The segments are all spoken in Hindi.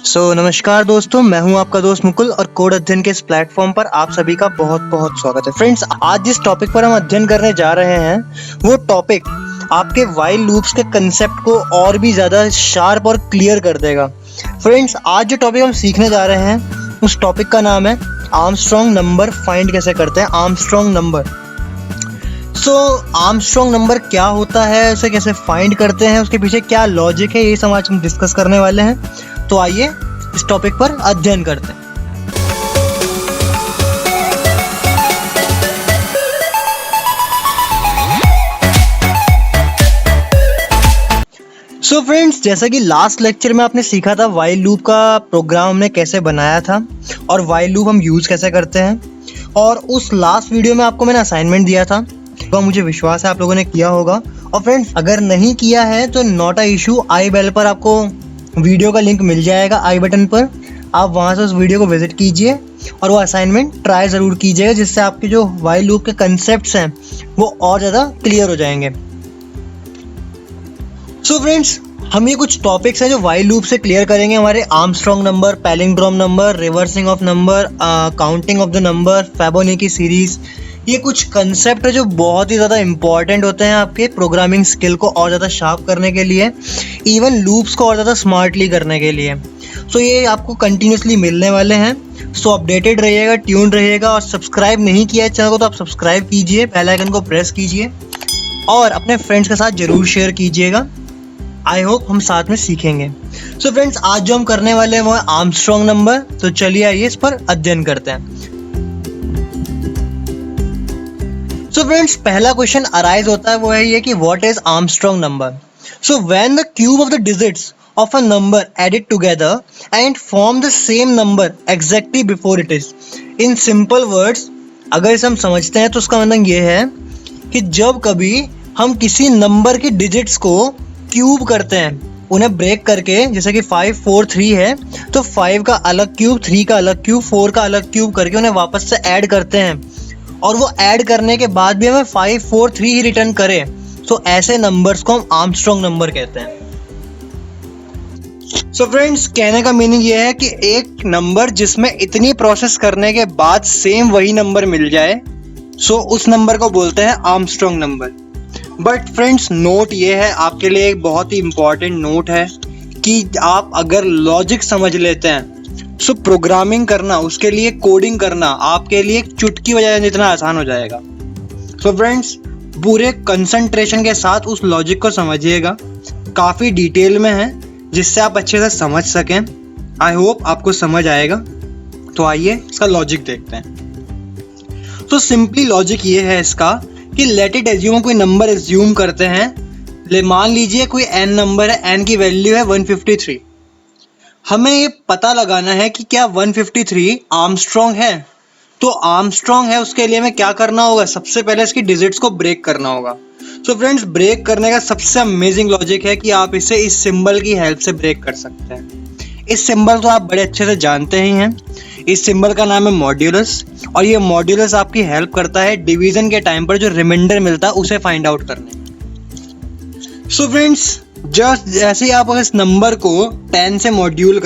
नमस्कार दोस्तों, मैं हूं आपका दोस्त मुकुल और कोड अध्ययन के इस प्लेटफॉर्म पर आप सभी का बहुत बहुत स्वागत है। फ्रेंड्स, आज जिस टॉपिक पर हम अध्ययन करने जा रहे हैं वो टॉपिक आपके व्हाइल लूप्स के कंसेप्ट को और भी ज़्यादा शार्प और क्लियर कर देगा। फ्रेंड्स, आज जो टॉपिक हम सीखने जा रहे हैं उस टॉपिक का नाम है आर्मस्ट्रॉन्ग नंबर फाइंड कैसे करते हैं। Armstrong number. आर्मस्ट्रॉन्ग नंबर क्या होता है, उसे कैसे फाइंड करते हैं, उसके पीछे क्या लॉजिक है, ये सब आज हम डिस्कस करने वाले हैं। तो आइए इस टॉपिक पर अध्ययन करते हैं। फ्रेंड्स, जैसा कि लास्ट लेक्चर में आपने सीखा था व्हाइल लूप का प्रोग्राम हमने कैसे बनाया था और व्हाइल लूप हम यूज कैसे करते हैं, और उस लास्ट वीडियो में आपको मैंने असाइनमेंट दिया था, तो मुझे विश्वास है आप लोगों ने किया होगा। और फ्रेंड्स, अगर नहीं किया है तो नॉट अ इशू, आई बेल पर आपको वीडियो का लिंक मिल जाएगा, आई बटन पर। आप वहां से उस वीडियो को विजिट कीजिए और वो असाइनमेंट ट्राई ज़रूर कीजिएगा, जिससे आपके जो व्हाइल लूप के कंसेप्ट्स हैं वो और ज़्यादा क्लियर हो जाएंगे। फ्रेंड्स, हम ये कुछ टॉपिक्स हैं जो व्हाइल लूप से क्लियर करेंगे। हमारे Armstrong number, palindrome number, reversing of number, counting of the number, Fibonacci series, ये कुछ कंसेप्ट है जो बहुत ही ज़्यादा इंपॉर्टेंट होते हैं आपके प्रोग्रामिंग स्किल को और ज़्यादा शार्प करने के लिए, इवन लूप्स को और ज़्यादा स्मार्टली करने के लिए। ये आपको कंटिन्यूसली मिलने वाले हैं। अपडेटेड रहिएगा, ट्यून रहिएगा, और सब्सक्राइब नहीं किया है चैनल को तो आप सब्सक्राइब कीजिए, बेल आइकन को प्रेस कीजिए और अपने फ्रेंड्स के साथ ज़रूर शेयर कीजिएगा। आई होप हम साथ में सीखेंगे। फ्रेंड्स, आज जो हम करने वाले हैं वो है आर्मस्ट्रॉन्ग नंबर। तो चलिए आइए इस पर अध्ययन करते हैं। फ्रेंड्स, पहला क्वेश्चन अराइज होता है वो है ये कि what is Armstrong number. When the cube of the digits of a number added together and form the same number exactly before it is. In simple words, अगर इसे हम समझते हैं तो उसका मतलब ये है कि जब कभी हम किसी नंबर के डिजिट्स को क्यूब करते हैं, उन्हें ब्रेक करके, जैसे कि 5 4 3 है तो 5 का अलग क्यूब, 3 का अलग क्यूब, 4 का अलग क्यूब करके उन्हें वापस से ऐड करते हैं, और वो ऐड करने के बाद भी हमें 5 4 3 ही रिटर्न करे, तो ऐसे नंबर्स को हम आर्मस्ट्रॉन्ग नंबर कहते हैं। फ्रेंड्स, कहने का मीनिंग ये है कि एक नंबर जिसमें इतनी प्रोसेस करने के बाद सेम वही नंबर मिल जाए, उस नंबर को बोलते हैं Armstrong number. But friends, note ये है आपके लिए, एक बहुत ही इंपॉर्टेंट नोट है कि आप अगर लॉजिक समझ लेते हैं प्रोग्रामिंग करना, उसके लिए कोडिंग करना आपके लिए एक चुटकी बजाने जितना आसान हो जाएगा। फ्रेंड्स, पूरे कंसंट्रेशन के साथ उस लॉजिक को समझिएगा, काफ़ी डिटेल में है जिससे आप अच्छे से समझ सकें। आई होप आपको समझ आएगा। तो आइए इसका लॉजिक देखते हैं। सिंपली लॉजिक ये है इसका कि लेट इट एज्यूम, कोई नंबर एज्यूम करते हैं, मान लीजिए कोई n नंबर है, n की वैल्यू है 153। हमें ये पता लगाना है कि क्या 153 आर्मस्ट्रॉन्ग है। तो आर्मस्ट्रॉन्ग है, उसके लिए हमें क्या करना होगा, सबसे पहले इसकी डिजिट्स को ब्रेक करना होगा। फ्रेंड्स, ब्रेक करने का सबसे अमेजिंग लॉजिक है कि आप इसे इस सिंबल की हेल्प से ब्रेक कर सकते हैं। इस सिंबल को आप बड़े अच्छे से जानते ही हैं। इस सिंबल का नाम है मॉड्यूलस, और ये मॉड्यूलस आपकी हेल्प करता है डिवीजन के टाइम पर जो रिमाइंडर मिलता है उसे फाइंड आउट करने में। फ्रेंड्स, जस्ट जैसे ही आप इस नंबर को 10 से मॉड्यूल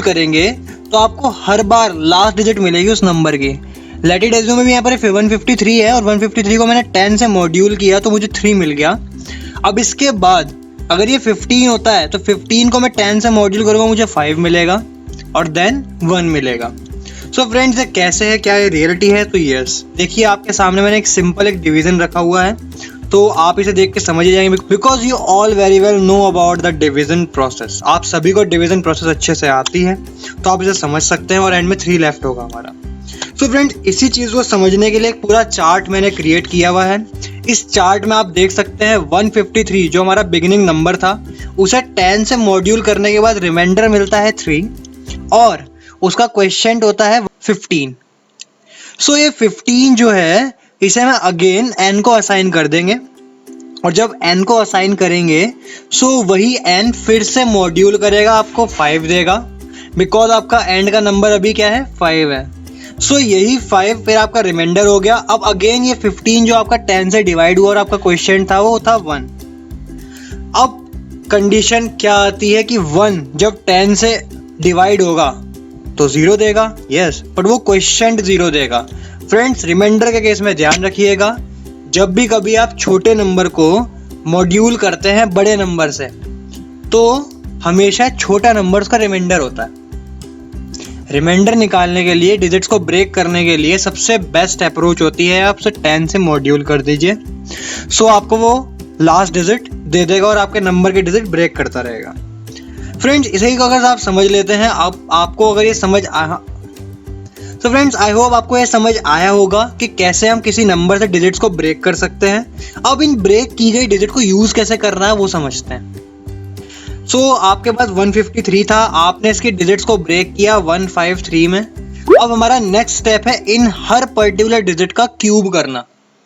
करेंगे तो आपको हर बार लास्ट डिजिट मिलेगी उस नंबर की। लेट इट एज्यूम में भी यहाँ पर 153 है और 153 को मैंने 10 से मॉड्यूल किया तो मुझे 3 मिल गया। अब इसके बाद अगर ये 15 होता है तो 15 को मैं 10 से मॉड्यूल करूँगा, मुझे 5 मिलेगा और देन 1 मिलेगा। फ्रेंड्स, ये कैसे है, क्या ये रियलिटी है? तो यस, देखिए आपके सामने मैंने एक सिंपल एक डिवीजन रखा हुआ है, तो आप इसे देख के समझ ही जाएंगे, because you all very well know about the division process. आप सभी को डिवीजन प्रोसेस अच्छे से आती है, तो आप इसे समझ सकते हैं, और एंड में 3 लेफ्ट होगा हमारा। फ्रेंड्स, इसी चीज़ को समझने के लिए एक पूरा चार्ट मैंने क्रिएट किया हुआ है। इस चार्ट में आप देख सकते हैं 153 जो हमारा बिगिनिंग नंबर था, उसे 10 से मॉड्यूल करने के बाद रिमाइंडर मिलता है 3, और उसका क्वेश्चन होता है 15। ये 15 जो है इसे हम अगेन n को असाइन कर देंगे, और जब n को असाइन करेंगे वही n फिर से मॉड्यूल करेगा, आपको 5 देगा, बिकॉज आपका एंड का नंबर अभी क्या है, 5 है। यही 5 फिर आपका रिमाइंडर हो गया। अब अगेन ये 15 जो आपका 10 से डिवाइड हुआ और आपका क्वेश्चन था वो था 1। अब कंडीशन क्या आती है कि 1 जब 10 से डिवाइड होगा तो 0 देगा, यस, बट वो क्वेश्चन 0 देगा। फ्रेंड्स, रिमाइंडर के केस में ध्यान रखिएगा, जब भी कभी आप छोटे नंबर को मॉड्यूल करते हैं बड़े नंबर से तो हमेशा छोटा नंबर उसका रिमाइंडर होता है। रिमाइंडर निकालने के लिए, डिजिट्स को ब्रेक करने के लिए सबसे बेस्ट अप्रोच होती है आप उसे 10 से मॉड्यूल कर दीजिए। सो आपको वो लास्ट डिजिट दे देगा और आपके नंबर के डिजिट ब्रेक करता रहेगा। फ्रेंड्स, इसे अगर आप समझ लेते हैं, आपको अगर ये समझ आया, तो फ्रेंड्स आई होप आपको ये समझ आया होगा कि कैसे हम किसी नंबर से डिजिट्स को ब्रेक कर सकते हैं। अब इन ब्रेक की गई डिजिट को यूज कैसे करना है वो समझते हैं। सो आपके पास 153 था, आपने इसकी डिजिट्स को ब्रेक किया 153 में। अब हमारा नेक्स्ट स्टेप है इन हर पर्टिकुलर डिजिट का क्यूब करना।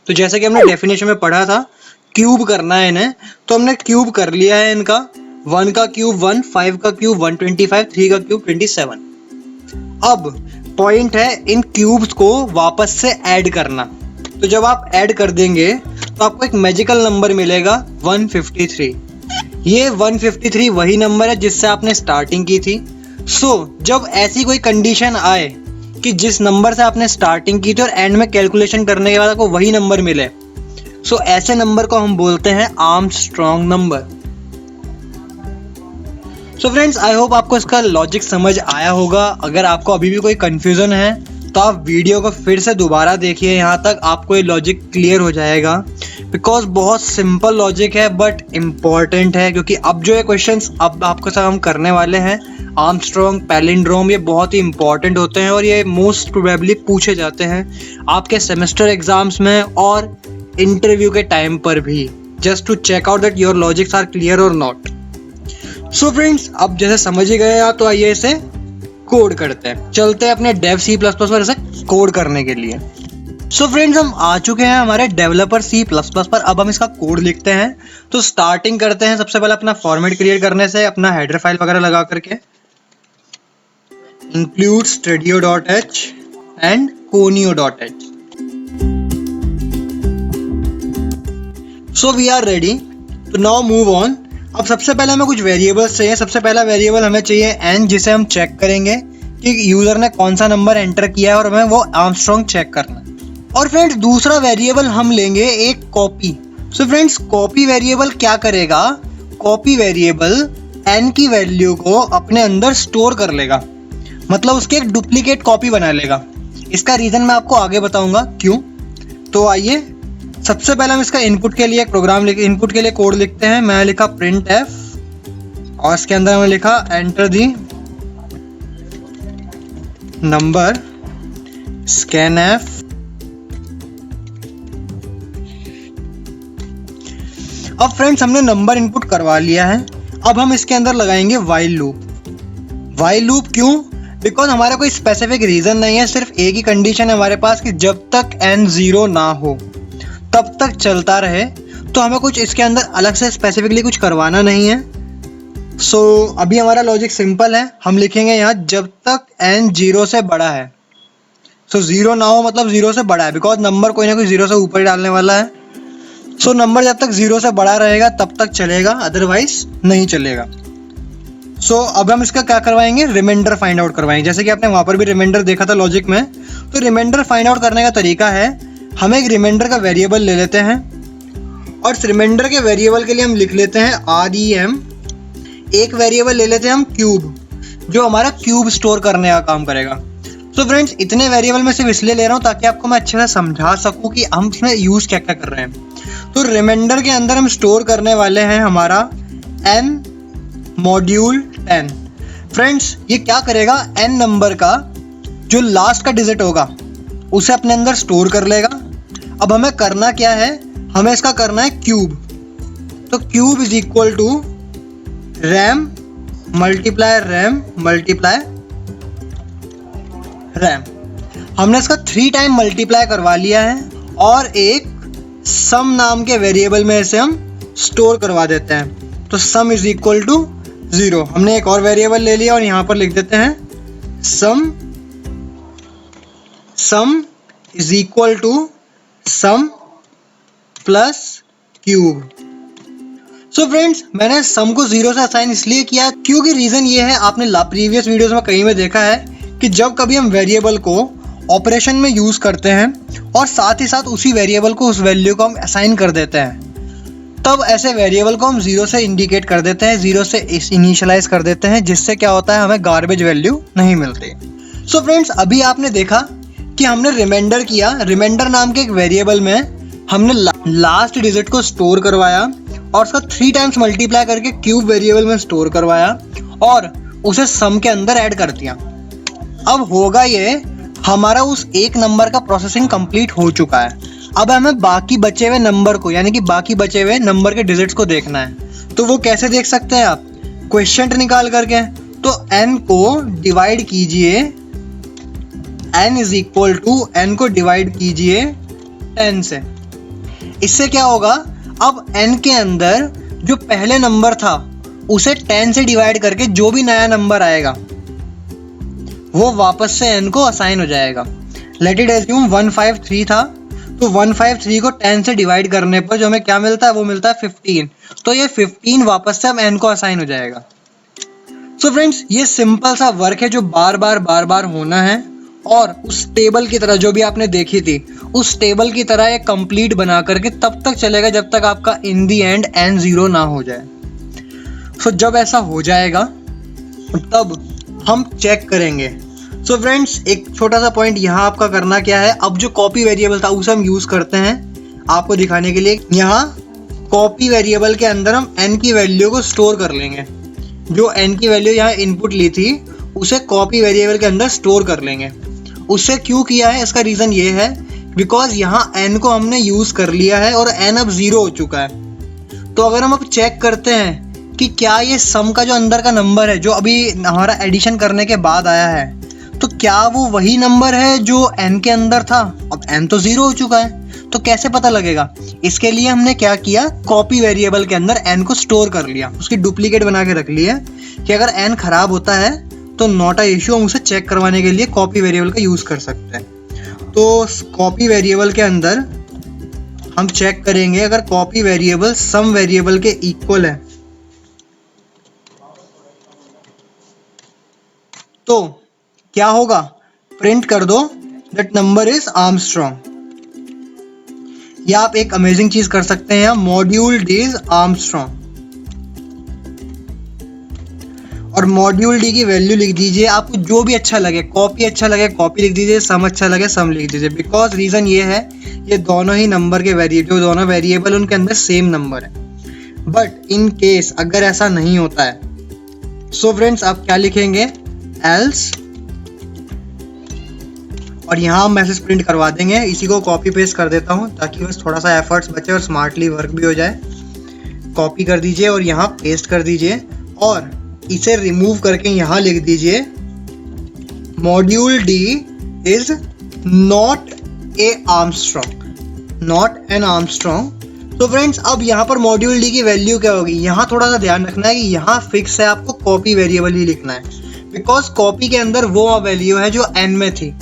तो जैसे कि हमने डेफिनेशन में पढ़ा था, क्यूब करना है इन्हें, तो हमने क्यूब कर लिया है इनका। 1 का क्यूब 1, 5 का क्यूब 125, 3 का क्यूब 27। अब पॉइंट है इन क्यूब्स को वापस से ऐड करना। तो जब आप ऐड कर देंगे तो आपको एक मैजिकल नंबर मिलेगा 153। ये 153 वही नंबर है जिससे आपने स्टार्टिंग की थी। सो जब ऐसी कोई कंडीशन आए कि जिस नंबर से आपने स्टार्टिंग की थी और एंड में कैलकुलेशन करने के बाद आपको वही नंबर मिले, सो ऐसे नंबर को हम बोलते हैं Armstrong number. So friends, I hope आपको इसका लॉजिक समझ आया होगा। अगर आपको अभी भी कोई कंफ्यूजन है तो आप वीडियो को फिर से दोबारा देखिए, यहाँ तक आपको ये लॉजिक क्लियर हो जाएगा। बिकॉज बहुत सिंपल लॉजिक है बट इम्पॉर्टेंट है, क्योंकि अब जो ये क्वेश्चंस अब आपके साथ हम करने वाले हैं, आर्मस्ट्रॉन्ग, पैलिंड्रोम, ये बहुत ही इंपॉर्टेंट होते हैं और ये मोस्ट प्रोबेबली पूछे जाते हैं आपके सेमेस्टर एग्जाम्स में और इंटरव्यू के टाइम पर भी, just to check out that your logics are clear और नॉट। सो फ्रेंड्स, अब जैसे समझ ही गए आप, तो आइए इसे कोड करते हैं। चलते हैं अपने डेव C++ पर इसे कोड करने के लिए। सो फ्रेंड्स, हम आ चुके हैं हमारे डेवलपर C++ पर। अब हम इसका कोड लिखते हैं। तो स्टार्टिंग करते हैं सबसे पहले अपना फॉर्मेट क्रिएट करने से, अपना हेडर फाइल वगैरह लगा करके, include studio.h and conio.h। So we are ready to now move on। अब सबसे पहले हमें कुछ वेरिएबल्स चाहिए। सबसे पहला वेरिएबल हमें चाहिए n, जिसे हम चेक करेंगे कि यूजर ने कौन सा नंबर एंटर किया है और हमें वो आर्मस्ट्रॉन्ग चेक करना है। और फ्रेंड्स, दूसरा वेरिएबल हम लेंगे एक copy. So friends, copy variable क्या करेगा? कॉपी वेरिएबल n की वैल्यू को अपने अंदर स्टोर कर लेगा, मतलब उसकी एक डुप्लीकेट कॉपी बना लेगा। इसका रीजन मैं आपको आगे बताऊंगा क्यों। तो आइए सबसे पहले हम इसका इनपुट के लिए एक प्रोग्राम लिखे, इनपुट के लिए कोड लिखते हैं। मैं लिखा printf और इसके अंदर मैंने लिखा एंटर दी नंबर scanf। अब फ्रेंड्स, हमने नंबर इनपुट करवा लिया है। अब हम इसके अंदर लगाएंगे while लूप। while लूप क्यों? बिकॉज हमारा कोई स्पेसिफिक रीजन नहीं है, सिर्फ एक ही कंडीशन है हमारे पास कि जब तक n 0 ना हो तब तक चलता रहे। तो हमें कुछ इसके अंदर अलग से स्पेसिफिकली कुछ करवाना नहीं है। सो अभी हमारा लॉजिक सिंपल है। हम लिखेंगे यहाँ जब तक n 0 से बड़ा है। सो 0 ना हो मतलब 0 से बड़ा है, बिकॉज नंबर कोई ना कोई 0 से ऊपर ही डालने वाला है। सो नंबर जब तक 0 से बड़ा रहेगा तब तक चलेगा, अदरवाइज नहीं चलेगा। सो अब हम इसका क्या करवाएंगे? रिमाइंडर फाइंड आउट करवाएंगे। जैसे कि आपने वहाँ पर भी रिमाइंडर देखा था लॉजिक में। तो रिमाइंडर फाइंड आउट करने का तरीका है, हम एक रिमाइंडर का वेरिएबल ले लेते हैं और इस रिमाइंडर के वेरिएबल के लिए हम लिख लेते हैं rem। एक वेरिएबल ले लेते हैं हम क्यूब, जो हमारा क्यूब स्टोर करने का काम करेगा। सो फ्रेंड्स, इतने वेरिएबल में सिर्फ इसलिए ले रहा हूँ ताकि आपको मैं अच्छे से समझा सकूँ कि हम इसमें यूज़ क्या क्या कर रहे हैं। तो रिमाइंडर के अंदर हम स्टोर करने वाले हैं हमारा n मॉड्यूल 10। फ्रेंड्स, ये क्या करेगा? n नंबर का जो लास्ट का डिजिट होगा उसे अपने अंदर स्टोर कर लेगा। अब हमें करना क्या है? हमें इसका करना है क्यूब। तो cube is equal to rem multiply rem multiply rem. हमने इसका 3 टाइम मल्टीप्लाई करवा लिया है और एक सम नाम के वेरिएबल में इसे हम स्टोर करवा देते हैं। तो सम इज इक्वल टू 0। हमने एक और वेरिएबल ले लिया और यहाँ पर लिख देते हैं sum is equal to sum plus cube. So friends, मैंने सम को 0 से असाइन इसलिए किया क्योंकि रीजन ये है, आपने प्रीवियस वीडियोस में कहीं में देखा है कि जब कभी हम वेरिएबल को ऑपरेशन में यूज करते हैं और साथ ही साथ उसी वेरिएबल को, उस वैल्यू को हम असाइन कर देते हैं, तब ऐसे वेरिएबल को हम 0 से इंडिकेट कर देते हैं, 0 से इनिशियलाइज कर देते हैं, जिससे क्या होता है, हमें गार्बेज वैल्यू नहीं मिलती। सो फ्रेंड्स, अभी आपने देखा कि हमने रिमाइंडर किया, रिमाइंडर नाम के एक वेरिएबल में हमने लास्ट डिजिट को स्टोर करवाया और उसका 3 टाइम्स मल्टीप्लाई करके क्यूब वेरिएबल में स्टोर करवाया और उसे सम के अंदर ऐड कर दिया। अब होगा ये, हमारा उस एक नंबर का प्रोसेसिंग कंप्लीट हो चुका है। अब हमें बाकी बचे हुए नंबर को, यानी कि बाकी बचे हुए नंबर के डिजिट्स को देखना है। तो वो कैसे देख सकते हैं आप? क्वेश्चन निकाल करके, तो n को डिवाइड कीजिए, n is equal to n को डिवाइड कीजिए 10 से। इससे क्या होगा, अब n के अंदर जो पहले नंबर था उसे 10 से डिवाइड करके जो भी नया नंबर आएगा वो वापस से n को असाइन हो जाएगा। लेट इट एज्यूम 153 था, तो 153 को 10 से डिवाइड करने पर जो हमें क्या मिलता है, वो मिलता है 15। तो ये 15 वापस से अब n को असाइन हो जाएगा। सो फ्रेंड्स, ये सिंपल सा वर्क है जो बार बार होना है और उस टेबल की तरह जो भी आपने देखी थी, उस टेबल की तरह एक कंप्लीट बना करके तब तक चलेगा जब तक आपका इन दी एंड n 0 ना हो जाए। सो जब ऐसा हो जाएगा तब हम चेक करेंगे। सो फ्रेंड्स, एक छोटा सा पॉइंट यहाँ आपका करना क्या है, अब जो कॉपी वेरिएबल था उसे हम यूज करते हैं आपको दिखाने के लिए। यहाँ कॉपी वेरिएबल के अंदर हम n की वैल्यू को स्टोर कर लेंगे। जो n की वैल्यू यहाँ इनपुट ली थी उसे कॉपी वेरिएबल के अंदर स्टोर कर लेंगे। उससे क्यों किया है, इसका रीज़न ये है बिकॉज यहाँ n को हमने यूज़ कर लिया है और n अब 0 हो चुका है। तो अगर हम अब चेक करते हैं कि क्या ये सम का जो अंदर का नंबर है जो अभी हमारा एडिशन करने के बाद आया है, तो क्या वो वही नंबर है जो n के अंदर था? अब n तो 0 हो चुका है, तो कैसे पता लगेगा? इसके लिए हमने क्या किया, कॉपी वेरिएबल के अंदर n को स्टोर कर लिया, उसकी डुप्लीकेट बना के रख लिया कि अगर n खराब होता है तो नॉट अ इशू, हम उसे चेक करवाने के लिए कॉपी वेरिएबल का यूज़ कर सकते हैं। तो कॉपी वेरिएबल के अंदर हम चेक करेंगे अगर कॉपी वेरिएबल सम वेरिएबल के इक्वल है तो क्या होगा, प्रिंट कर दो दैट नंबर इज आर्मस्ट्रॉन्ग। या आप एक अमेजिंग चीज कर सकते हैं, मॉड्यूल डी इज आर्मस्ट्रॉन्ग और मॉड्यूल डी की वैल्यू लिख दीजिए। आपको जो भी अच्छा लगे, कॉपी अच्छा लगे कॉपी लिख दीजिए, सम अच्छा लगे सम लिख दीजिए। बिकॉज रीजन ये है, ये दोनों ही नंबर के जो दोनों वेरिएबल उनके अंदर सेम नंबर है। बट इन केस अगर ऐसा नहीं होता है, सो फ्रेंड्स आप क्या लिखेंगे, एल्स, और यहाँ हम मैसेज प्रिंट करवा देंगे। इसी को कॉपी पेस्ट कर देता हूँ ताकि बस थोड़ा सा एफर्ट्स बचे और स्मार्टली वर्क भी हो जाए। कॉपी कर दीजिए और यहाँ पेस्ट कर दीजिए और इसे रिमूव करके यहाँ लिख दीजिए module D is not a Armstrong, not an Armstrong. तो फ्रेंड्स अब यहाँ पर मॉड्यूल डी की वैल्यू क्या होगी, यहाँ थोड़ा सा ध्यान रखना है कि यहाँ फिक्स है, आपको कॉपी वेरिएबल ही लिखना है। बिकॉज कॉपी के अंदर वो वैल्यू है जो n में थी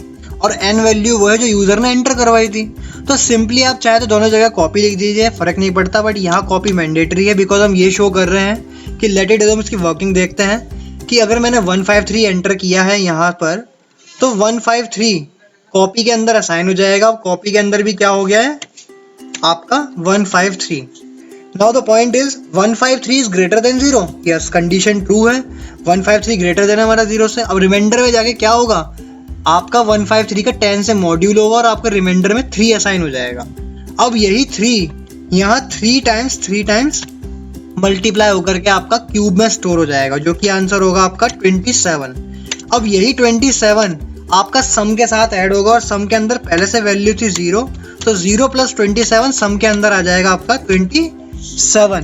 और n वैल्यू वो है जो यूजर ने एंटर करवाई थी। तो सिंपली आप चाहे तो दोनों जगह कॉपी लिख दीजिए, फर्क नहीं पड़ता। बट यहाँ कॉपी मैंडेटरी है बिकॉज हम ये शो कर रहे हैं कि लेट इट, हम इसकी वर्किंग देखते हैं कि अगर मैंने 153 एंटर किया है यहाँ पर तो 153 कॉपी के अंदर असाइन हो जाएगा। कॉपी के अंदर भी क्या हो गया है आपका 153। Now the point is 153 is greater than 0। Yes, condition true है, 153 ग्रेटर देन हमारा 0 से। अब रिमाइंडर में जाके क्या होगा, आपका 153 का 10 से मॉड्यूल होगा और आपका रिमाइंडर में 3 असाइन हो जाएगा। अब यही 3 यहाँ 3 टाइम्स मल्टीप्लाई होकर के आपका क्यूब में स्टोर हो जाएगा, जो कि आंसर होगा आपका 27। अब यही 27 आपका सम के साथ ऐड होगा और सम के अंदर पहले से वैल्यू थी 0, तो 0 + 27 सम के अंदर आ जाएगा आपका 27।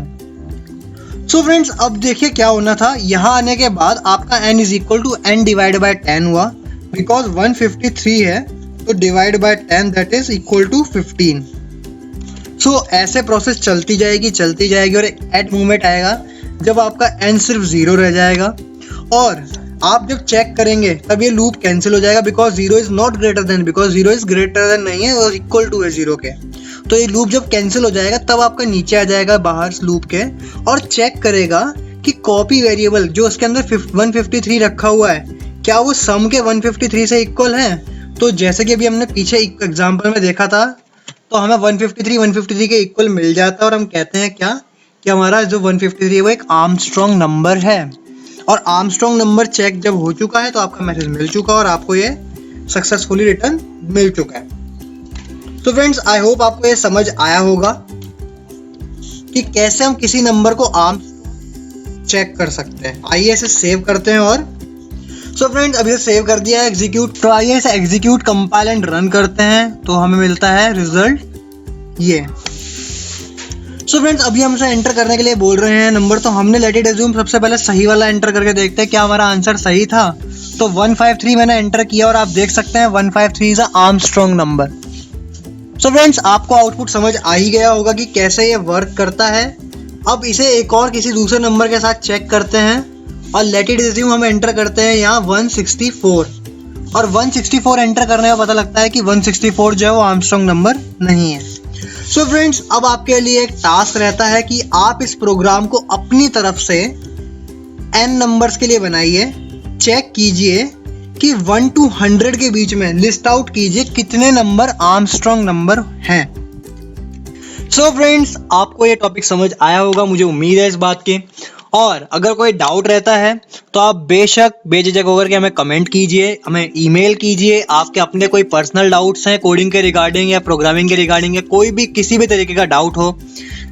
सो फ्रेंड्स अब देखिए क्या होना था, यहाँ आने के बाद आपका n is equal to n divide by 10 हुआ। बिकॉज 153 है तो divide by 10 that is equal to 15। So ऐसे प्रोसेस चलती जाएगी और एट मोमेंट आएगा जब आपका n सिर्फ 0 रह जाएगा और आप जब चेक करेंगे तब ये लूप कैंसिल हो जाएगा। Because 0 is not greater than, because 0 is greater than नहीं है और इक्वल टू है 0 के। तो ये लूप जब कैंसिल हो जाएगा तब आपका नीचे आ जाएगा बाहर लूप के और चेक करेगा कि कॉपी वेरिएबल जो उसके अंदर 153 रखा हुआ है क्या वो सम के 153 से इक्वल है। तो जैसे कि अभी हमने पीछे एग्जांपल में देखा था तो हमें 153 के इक्वल मिल जाता है और हम कहते हैं क्या कि हमारा जो 153 है वो एक आर्मस्ट्रॉन्ग नंबर है। और आर्मस्ट्रॉन्ग नंबर चेक जब हो चुका है तो आपका मैसेज मिल चुका और आपको ये सक्सेसफुली रिटर्न मिल चुका है। तो फ्रेंड्स आई होप आपको ये समझ आया होगा कि कैसे हम किसी नंबर को आर्म चेक कर सकते हैं। आइए इसे सेव करते हैं और सो फ्रेंड्स अभी सेव कर दिया है एग्जीक्यूट। तो आइए इसे एग्जीक्यूट कंपाइल एंड रन करते हैं तो हमें मिलता है रिजल्ट ये। सो फ्रेंड्स अभी हमसे एंटर करने के लिए बोल रहे हैं नंबर, तो हमने लेट इट अज्यूम सबसे पहले सही वाला एंटर करके देखते हैं क्या हमारा आंसर सही था। तो 153 मैंने एंटर किया और आप देख सकते हैं 153 is a Armstrong number. So friends आपको आउटपुट समझ आ ही गया होगा कि कैसे ये वर्क करता है। अब इसे एक और किसी दूसरे नंबर के साथ चेक करते हैं और लेट इट अज्यूम हम एंटर करते हैं यहाँ 164 और 164 एंटर करने में पता लगता है कि 164 जो है वो आर्मस्ट्रॉन्ग नंबर नहीं है। सो फ्रेंड्स अब आपके लिए एक टास्क रहता है कि आप इस प्रोग्राम को अपनी तरफ से n नंबर्स के लिए बनाइए, चेक कीजिए कि 1 to 100 के बीच में लिस्ट आउट कीजिए कितने नंबर आर्मस्ट्रॉन्ग नंबर हैं। सो फ्रेंड्स आपको ये टॉपिक समझ आया होगा, मुझे उम्मीद है इस बात की। और अगर कोई डाउट रहता है तो आप बेशक बेझिझक होकर के हमें कमेंट कीजिए, हमें ईमेल कीजिए। आपके अपने कोई पर्सनल डाउट्स हैं कोडिंग के रिगार्डिंग या प्रोग्रामिंग के रिगार्डिंग या कोई भी किसी भी तरीके का डाउट हो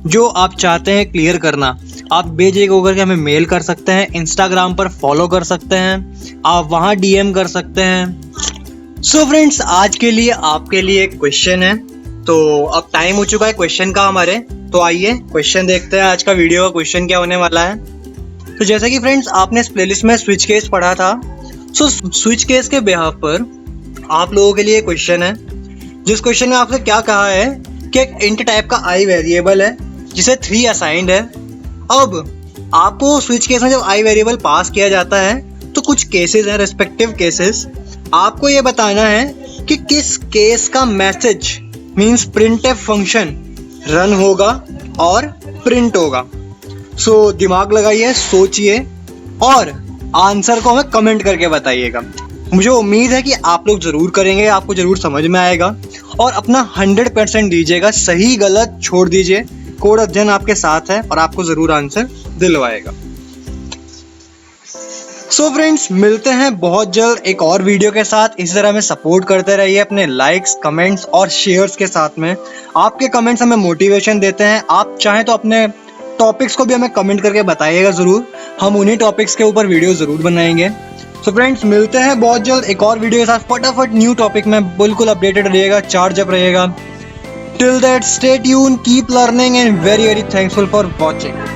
जो आप चाहते हैं क्लियर करना, आप बेझिझक होकर के हमें मेल कर सकते हैं, इंस्टाग्राम पर फॉलो कर सकते हैं, आप वहाँ डीएम कर सकते हैं। सो फ्रेंड्स आज के लिए आपके लिए एक क्वेश्चन है, तो अब टाइम हो चुका है क्वेश्चन का हमारे। तो आइए क्वेश्चन देखते हैं। आज का वीडियो का क्वेश्चन क्या होने वाला है। तो जैसे कि फ्रेंड्स आपने इस प्लेलिस्ट में स्विच केस पढ़ा था, सो स्विच केस के बिहाफ पर आप लोगों के लिए क्वेश्चन है जिस क्वेश्चन में आपसे क्या कहा है कि एक इंट टाइप का आई वेरिएबल है जिसे 3 असाइंड है। अब आपको स्विच केस में जब आई वेरिएबल पास किया जाता है तो कुछ केसेस हैं, रेस्पेक्टिव केसेस। आपको ये बताना है कि किस केस का message means printf function run होगा और प्रिंट होगा। सो दिमाग लगाइए, सोचिए और आंसर को हमें कमेंट करके बताइएगा। मुझे उम्मीद है कि आप लोग जरूर करेंगे, आपको जरूर समझ में आएगा और अपना 100% दीजिएगा, सही गलत छोड़ दीजिए। कोड अध्ययन आपके साथ है और आपको जरूर आंसर दिलवाएगा। सो फ्रेंड्स मिलते हैं बहुत जल्द एक और वीडियो के साथ। इसी तरह हमें सपोर्ट करते रहिए अपने लाइक्स, कमेंट्स और शेयर्स के साथ में। आपके कमेंट्स हमें मोटिवेशन देते हैं। आप चाहें तो अपने टॉपिक्स को भी हमें कमेंट करके बताइएगा ज़रूर, हम उन्हीं टॉपिक्स के ऊपर वीडियो ज़रूर बनाएंगे। सो फ्रेंड्स मिलते हैं बहुत जल्द एक और वीडियो के साथ। फटाफट न्यू टॉपिक में बिल्कुल अपडेटेड रहिएगा, चार्ज अप रहिएगा। Till that stay tune, keep learning and very very thanksful for watching.